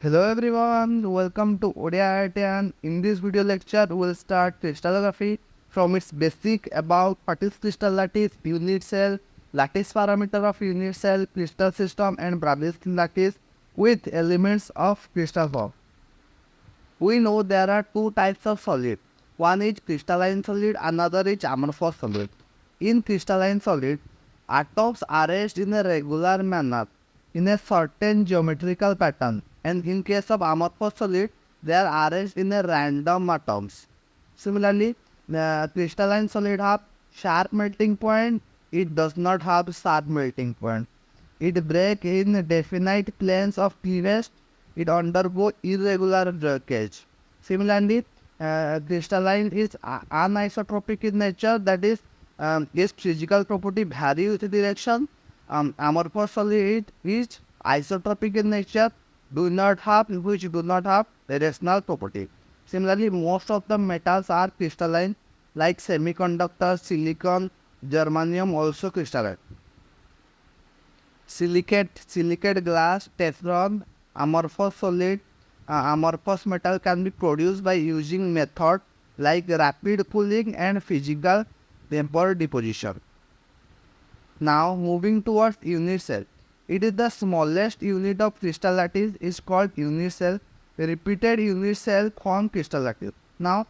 Hello everyone, welcome to ODIIT, and in this video lecture we will start crystallography from its basic about what is crystal lattice, unit cell, lattice parameter of unit cell, crystal system and Brabantine lattice with elements of crystal form. We know there are two types of solid. One is crystalline solid, another is amorphous solid. In crystalline solid, atoms are arranged in a regular manner in a certain geometrical pattern, and in case of amorphous solid, they are arranged in a random atoms. Similarly, the crystalline solid have sharp melting point. It does not have sharp melting point. It breaks in definite planes of cleavage. It undergo irregular breakage. Similarly, crystalline is anisotropic in nature. That is, its physical property vary with direction. Amorphous solid is isotropic in nature, which do not have rational property. Similarly, most of the metals are crystalline, like semiconductors, silicon, germanium also crystalline. Silicate glass, Teflon, amorphous solid, amorphous metal can be produced by using method like rapid cooling and physical vapor deposition. Now moving towards unit cell. It is the smallest unit of crystal lattice is called unit cell. The repeated unit cell form crystal lattice. Now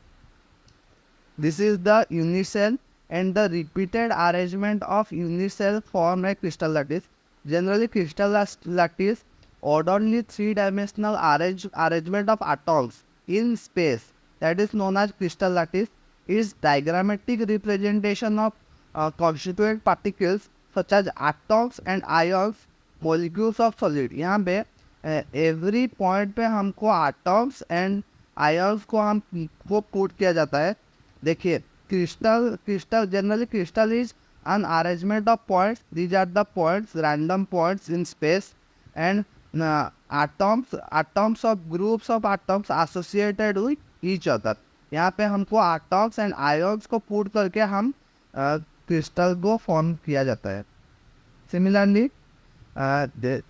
this is the unit cell, and the repeated arrangement of unit cell form a crystal lattice. Generally, crystal lattice orderly three-dimensional arrangement of atoms in space, that is known as crystal lattice, is diagrammatic representation of constituent particles such as atoms and ions, molecules of solid. यहाँ पे every point पे हमको atoms and ions को put किया जाता है. देखिए, crystal generally crystal is an arrangement of points. These are the points, random points in space, and atoms of groups of atoms associated with each other. यहाँ पे हमको atoms and ions को put करके हम क्रिस्टल को form किया जाता है. Similarly, the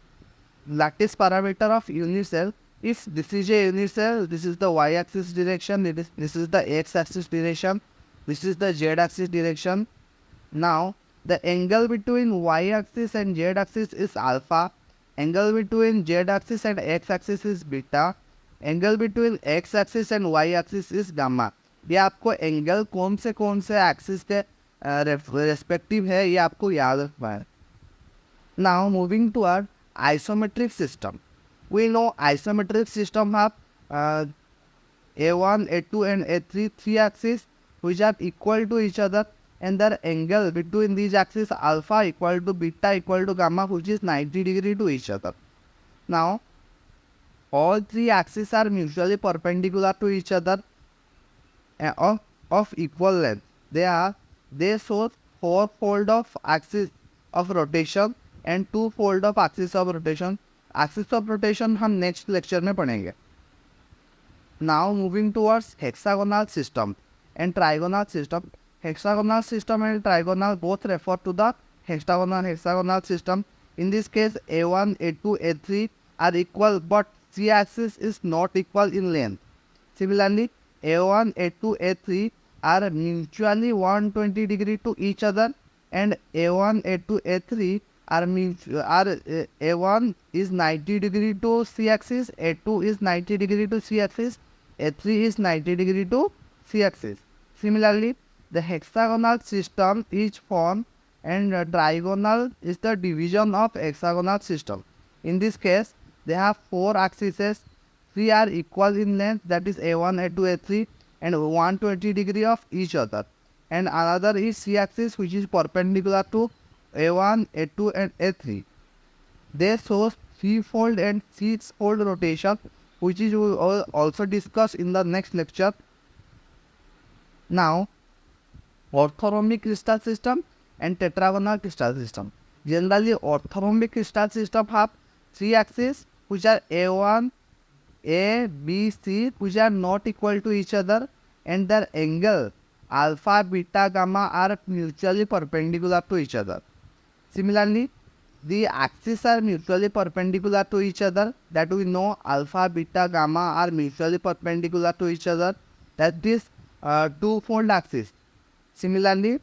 lattice parameter of unit cell. If this is a unit cell, this is the y-axis direction, this is the x-axis direction, this is the z-axis direction. Now, the angle between y-axis and z-axis is alpha, angle between z-axis and x-axis is beta, angle between x-axis and y-axis is gamma. ये आपको angle कौन से axis के respective है, ये आपको याद रखना है. Now moving to our isometric system. We know isometric system have A1, A2 and A3 three axes which are equal to each other, and their angle between these axes alpha equal to beta equal to gamma, which is 90 degree to each other. Now all three axes are mutually perpendicular to each other of equal length. They show four-fold of axis of rotation and two-fold of axis of rotation. Axis of rotation हम next lecture में पढ़ेंगे. Now moving towards hexagonal system and trigonal system. Hexagonal system and trigonal both refer to the hexagonal system. In this case, A1, A2, A3 are equal, but z-axis is not equal in length. Similarly, A1, A2, A3 are mutually 120 degree to each other, and A1, A2, A3 A1 is 90 degree to c-axis, A2 is 90 degree to c-axis, A3 is 90 degree to c-axis. Similarly, the hexagonal system is formed, and trigonal is the division of hexagonal system. In this case, they have four axes. Three are equal in length, that is A1, A2, A3, and 120 degree of each other. And another is c-axis, which is perpendicular to A1, A2 and A3. They show threefold and sixfold rotation, which is we will also discuss in the next lecture. Now, orthorhombic crystal system and tetragonal crystal system. Generally, orthorhombic crystal system have three axes, which are A1, A, B, C, which are not equal to each other, and their angle alpha, beta, gamma are mutually perpendicular to each other. Similarly, the axes are mutually perpendicular to each other, that we know alpha, beta, gamma are mutually perpendicular to each other, that is two-fold axis. Similarly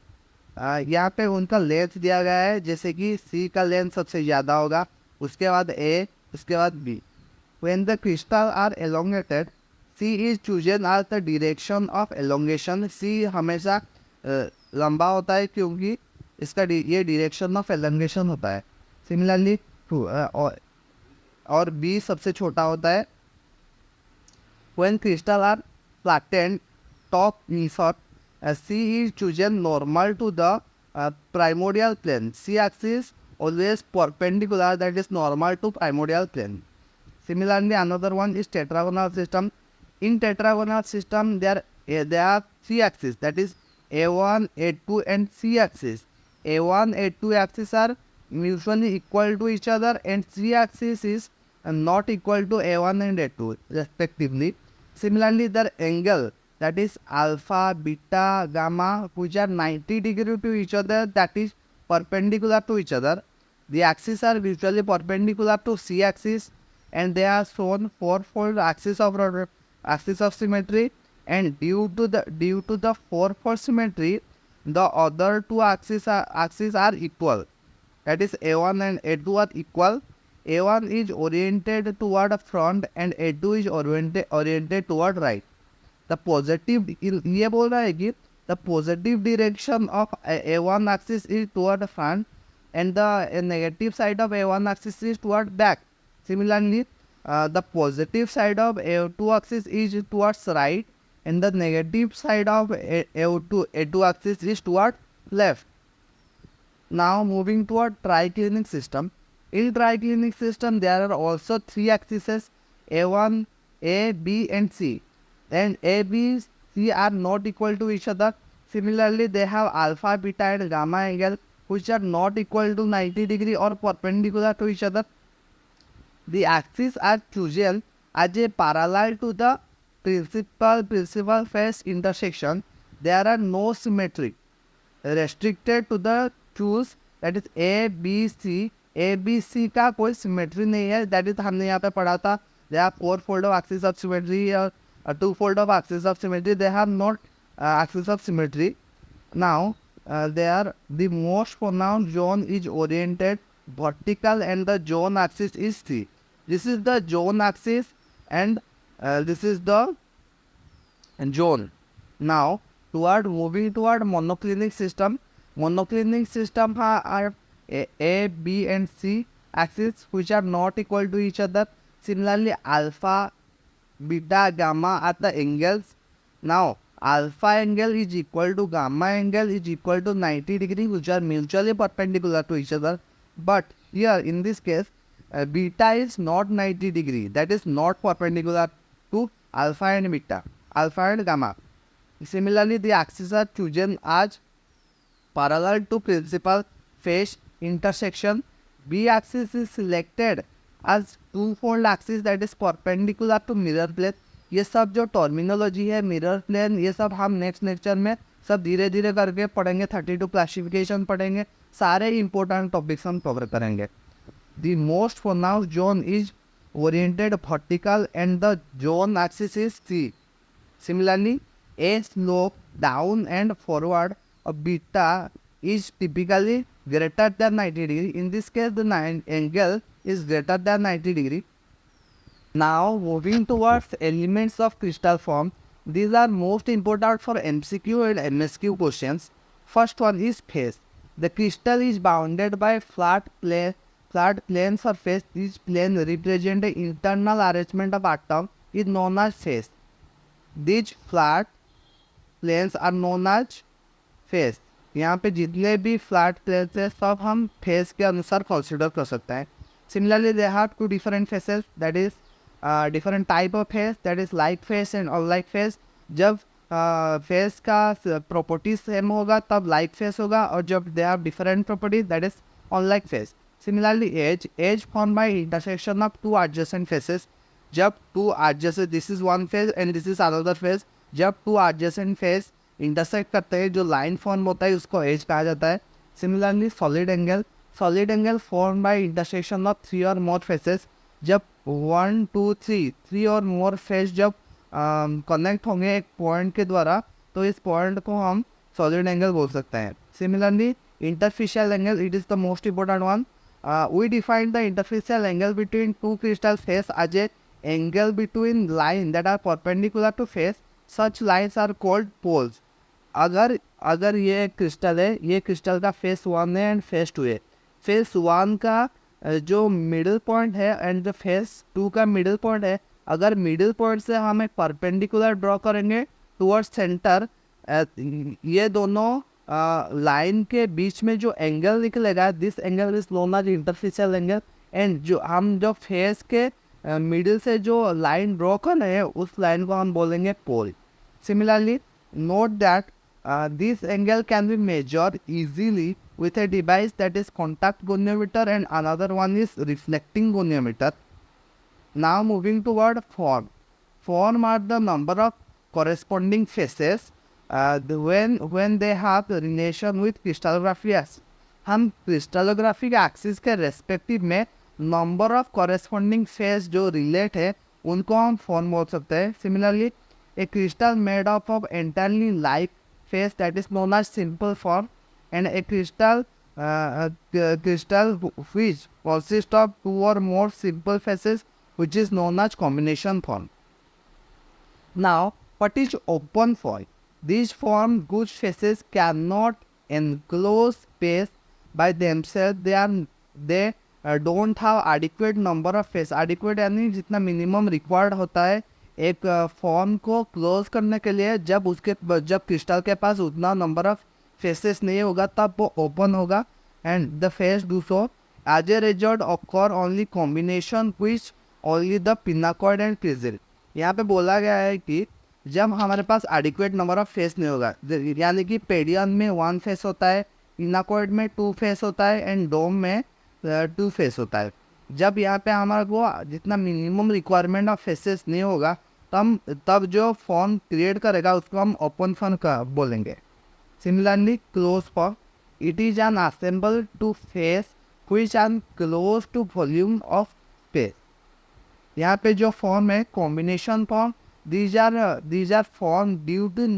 यहाँ पे उनका length दिया गया है, जैसे कि C का length सबसे ज़्यादा होगा, उसके बाद A, उसके बाद B. When the crystal are elongated, C is chosen as the direction of elongation. C हमेशा लंबा होता है क्योंकि इसका ये डायरेक्शन ऑफ एलोंगेशन होता है. सिमिलरली और B सबसे छोटा होता है. When crystal are flattened top insert, C is chosen normal to the primordial plane. C axis always perpendicular, that is normal to primordial plane. Similarly, another one is tetragonal system. In tetragonal system, there are three axes, that is A1, A2 and C axis. A1, A2 axis are mutually equal to each other and C axis is not equal to A1 and A2 respectively. Similarly, the angle, that is alpha, beta, gamma, which are 90 degree to each other, that is perpendicular to each other. The axes are mutually perpendicular to C axis and they are shown fourfold axis of symmetry, and due to the fourfold symmetry, the other two axes are equal. That is A1 and A2 are equal. A1 is oriented toward front and A2 is oriented toward right. The positive, ये बोल रहा है कि the positive direction of A1 axis is toward front and the negative side of A1 axis is toward back. Similarly, the positive side of A2 axis is towards right and the negative side of A2 axis is toward left. Now moving toward triclinic system. In triclinic system, there are also three axes, A1, A, B and C. And A, B, C are not equal to each other. Similarly, they have alpha, beta and gamma angle which are not equal to 90 degree or perpendicular to each other. The axes are chosen as a parallel to the principal phase intersection. There are no symmetry restricted to the choose, that is A, B, C. A, B, C का कोई symmetry नहीं है, that is हमने यहाँ पे पढ़ा था. There are four-fold of axis of symmetry or two-fold of axis of symmetry. They have not axis of symmetry. Now the most pronounced zone is oriented vertical and the zone axis is C. This is the zone axis and this is the zone. Now moving toward monoclinic system. Monoclinic system are A, B and C axes which are not equal to each other. Similarly, alpha, beta, gamma are the angles. Now alpha angle is equal to gamma angle is equal to 90 degree, which are mutually perpendicular to each other. But here in this case, beta is not 90 degree, that is not perpendicular to alpha and beta, alpha and gamma. Similarly, the axes are chosen as parallel to principal phase intersection. B axis is selected as two-fold axis, that is perpendicular to mirror plane. ये सब जो terminology है, mirror plane, ये सब हम next lecture में सब धीरे धीरे करके पढ़ेंगे. 32 क्लासिफिकेशन पढ़ेंगे, सारे इंपॉर्टेंट टॉपिक्स हम कवर करेंगे. The most pronounced zone is oriented vertical and the zone axis is c. Similarly, a slope down and forward of beta is typically greater than 90 degree. In this case, the angle is greater than 90 degree. Now moving towards elements of crystal form. These are most important for MCQ and MSQ questions. First one is phase. The crystal is bounded by flat plane surface. This plane represent the internal arrangement of atom is known as phase. These flat planes are known as face. यहाँ पे जितने भी flat planes है सब हम face के अनुसार consider कर सकते हैं. Similarly, they have two different faces, that is different type of face, that is like face and unlike face. जब फेस का प्रॉपर्टीज सेम होगा तब लाइक फेस होगा, और जब they have different properties that is unlike face. Similarly, edge form by intersection of two adjacent faces. जब two adjacent, this is one face and this is another face, जब two adjacent face intersect करते हैं जो line form होता है उसको as कहा जाता है. Similarly, solid angle solid angle form by intersection of 3 और मोर फेसेस, जब 1 2 3 और मोर फेस जब कनेक्ट होंगे एक पॉइंट के द्वारा, तो इस पॉइंट को हम सॉलिड एंगल बोल सकते हैं. Similarly interfacial angle, it is the most important one. We define the interfacial angle between two crystal face as a angle between line that are perpendicular to face. Such lines are called poles. अगर ये crystal है, ये crystal का face 1 है and face 2 है. Face 1 का जो middle point है एंड जो फेस 2 का मिडिल पॉइंट है, अगर मिडिल पॉइंट से हम एक परपेंडिकुलर ड्रॉ करेंगे टुवर्ड्स सेंटर, ये दोनों लाइन के बीच में जो एंगल निकलेगा, this angle is known as interfacial angle. And जो फेस के मिडिल से जो लाइन ड्रॉ कर रहे हैं, उस लाइन को हम बोलेंगे pole. Similarly note that this angle can be measured easily with a device that is contact goniometer and another one is reflecting goniometer. Now moving toward form. Form are the number of corresponding faces when they have relation with crystallography. हम crystallography के axis के respective में number of corresponding face जो relate है, उनको हम form बोल सकते हैं. Similarly a crystal made of entirely like face, that is known as simple form. And a crystal which consists of 2 or more simple faces, which is known as combination form. Now, what is open form? These forms whose faces cannot enclose space by themselves. They don't have adequate number of faces. Adequate यानी जितना minimum required होता है एक form को close करने के लिए, जब क्रिस्टल के पास उतना नंबर ऑफ फेसेस नहीं होगा, तब वो ओपन होगा. And the face do so as a result occur only combination which only the pinacoid and prism. यहाँ पे बोला गया है कि जब हमारे पास एडिक्वेट नंबर ऑफ फेस नहीं होगा, यानी कि पेडियन में 1 फेस होता है, पिनाकॉइड में 2 फेस होता है एंड डोम में 2 फेस होता है. जब यहाँ पे हमारे को जितना मिनिमम रिक्वायरमेंट ऑफ फेसेस नहीं होगा, तब जो फॉर्म क्रिएट करेगा उसको हम ओपन फॉर्म का बोलेंगे. Similarly, closed form, it is an assemble to face which are close to volume of space. यहाँ पे जो फॉर्म है combination form, these are formed due to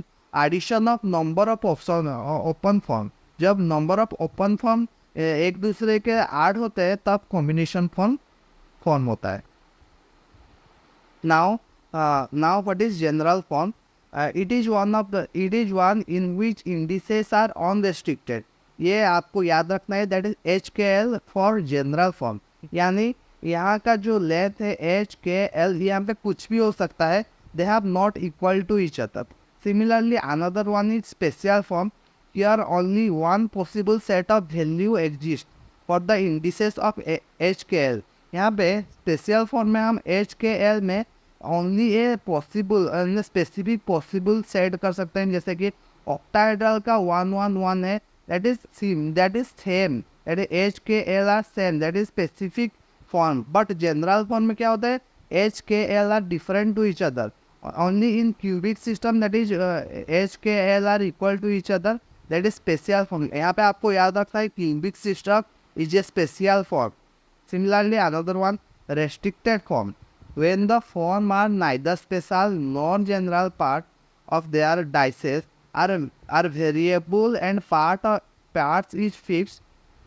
addition of number of open form. जब number of open form एक दूसरे के add होते हैं, तब कॉम्बिनेशन फॉर्म होता है. Now what is general form? It is one in which indices are unrestricted. ये आपको याद रखना है, that is HKL for general form. यानी यहाँ का जो लेंथ है HKL, यहाँ पे कुछ भी हो सकता है. They have not equal to each other. Similarly, another one is special form. Here only one possible set of value exists for the indices of HKL. यहाँ पे special form में हम HKL में only a possible specific possible set कर सकते हैं. जैसे कि ऑक्टाहेड्रल का 1 1 1 है, that is same, that is HKL are same, that is specific form. But general form में क्या होता है, HKL are different to each other. Only in cubic system that is HKL are equal to each other, that is special form. यहाँ पे आपको याद रखना है cubic system is a special form. Similarly another one restricted form. When the form are neither special nor general part of their dices are variable and parts is fixed.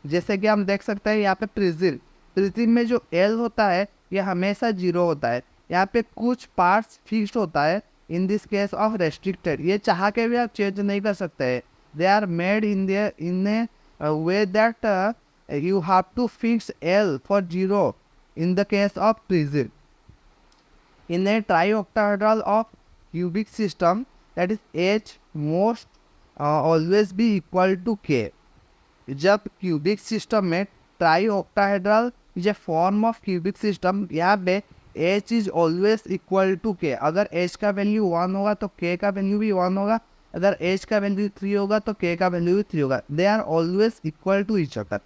जैसे कि हम देख सकते हैं यहाँ पे प्रिज्म में जो L होता है ये हमेशा 0 होता है. यहाँ पे कुछ पार्ट्स फिक्स्ड होता है. In this case of restricted, ये चाह के भी आप चेंज नहीं कर सकते हैं. They are made in a way that you have to fix L for 0 in the case of prism. In a trioctahedral of cubic system, that is H must always be equal to K. जब cubic system में trioctahedral is a form of cubic system, यहाँ पे H is always equal to K. अगर H का value 1 होगा तो K का value भी 1 होगा. अगर H का वैल्यू 3 होगा तो K का वैल्यू भी 3 होगा. They are always equal to each other.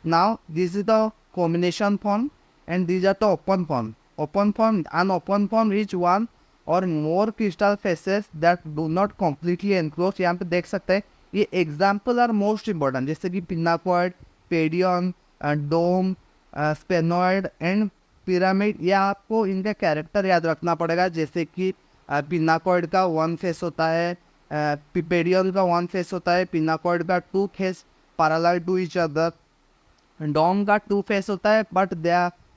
Now this is the combination form and these are the open form. Open form, an open form is one or more crystal faces that do not completely enclose. यहाँ पे देख सकते हैं ये example are most important, जैसे कि पिनाकॉइड, पेडियन, डोम, स्पेनॉइड and pyramid. ये आपको इनके कैरेक्टर याद रखना पड़ेगा, जैसे कि पिनाकॉइड का 1 फेस होता है, पेडियन का 1 फेस होता है, पिनाकॉइड का 2 face parallel to each other, dome का 2 फेस होता है बट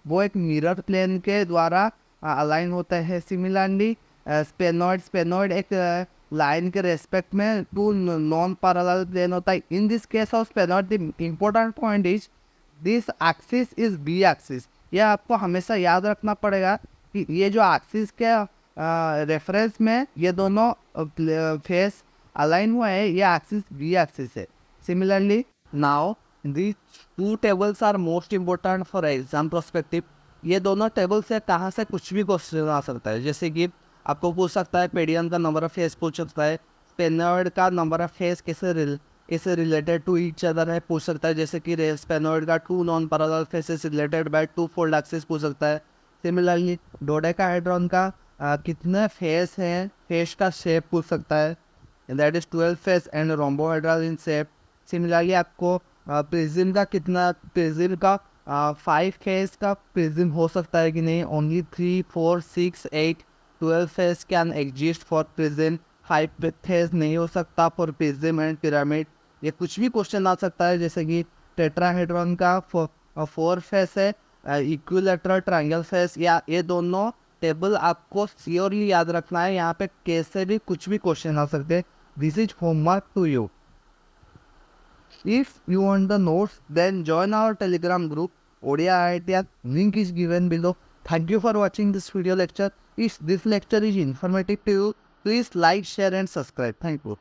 वो एक मिरर प्लेन के द्वारा अलाइन होता है। सिमिलरली स्पेनॉइड एक लाइन के रेस्पेक्ट में 2 नॉन पैरेलल प्लेन होता है। In this case of sphenoid the important point is this axis is B axis. यह आपको हमेशा याद रखना पड़ेगा कि ये जो एक्सिस के रेफरेंस में ये दोनों फेस अलाइन हुआ है, ये एक्सिस बी एक्सिस है। Similarly now these two tables are most important for exam perspective। ये दोनों टेबल से कहाँ से कुछ भी क्वेश्चन आ सकता है, जैसे कि आपको पूछ सकता है पेडियन का नंबर ऑफ फेस पूछ सकता है, स्पेनॉइड का नंबर ऑफ फेस कैसे रिलेटेड टू ईच अदर है पूछ सकता है, जैसे कि स्पेनॉइड का 2 non parallel faces related by 2 fold axis पूछ सकता है। सिमिलरली डोडेकाहेड्रॉन का कितने फेस हैं, फेस का शेप पूछ सकता है, that is 12 face and rhombohedral in shape. Similarly आपको प्रिज्म का 5 फेस का प्रिज्म हो सकता है कि नहीं, only 3, 4, 6, 8, 12 face can exist for prism, 5 face नहीं हो सकता फॉर प्रिज्म एंड पिरामिड। ये कुछ भी क्वेश्चन आ सकता है, जैसे कि टेट्राहेड्रॉन का 4 फेस है, इक्विलैटरल ट्रायंगल फेस, या ये दोनों टेबल आपको श्योरली याद रखना है। यहाँ पे कैसे भी कुछ भी क्वेश्चन आ सकते हैं। This is homework to you. If you want the notes, then join our Telegram group, Odia IITian. Link is given below. Thank you for watching this video lecture. If this lecture is informative to you, please like, share and subscribe. Thank you.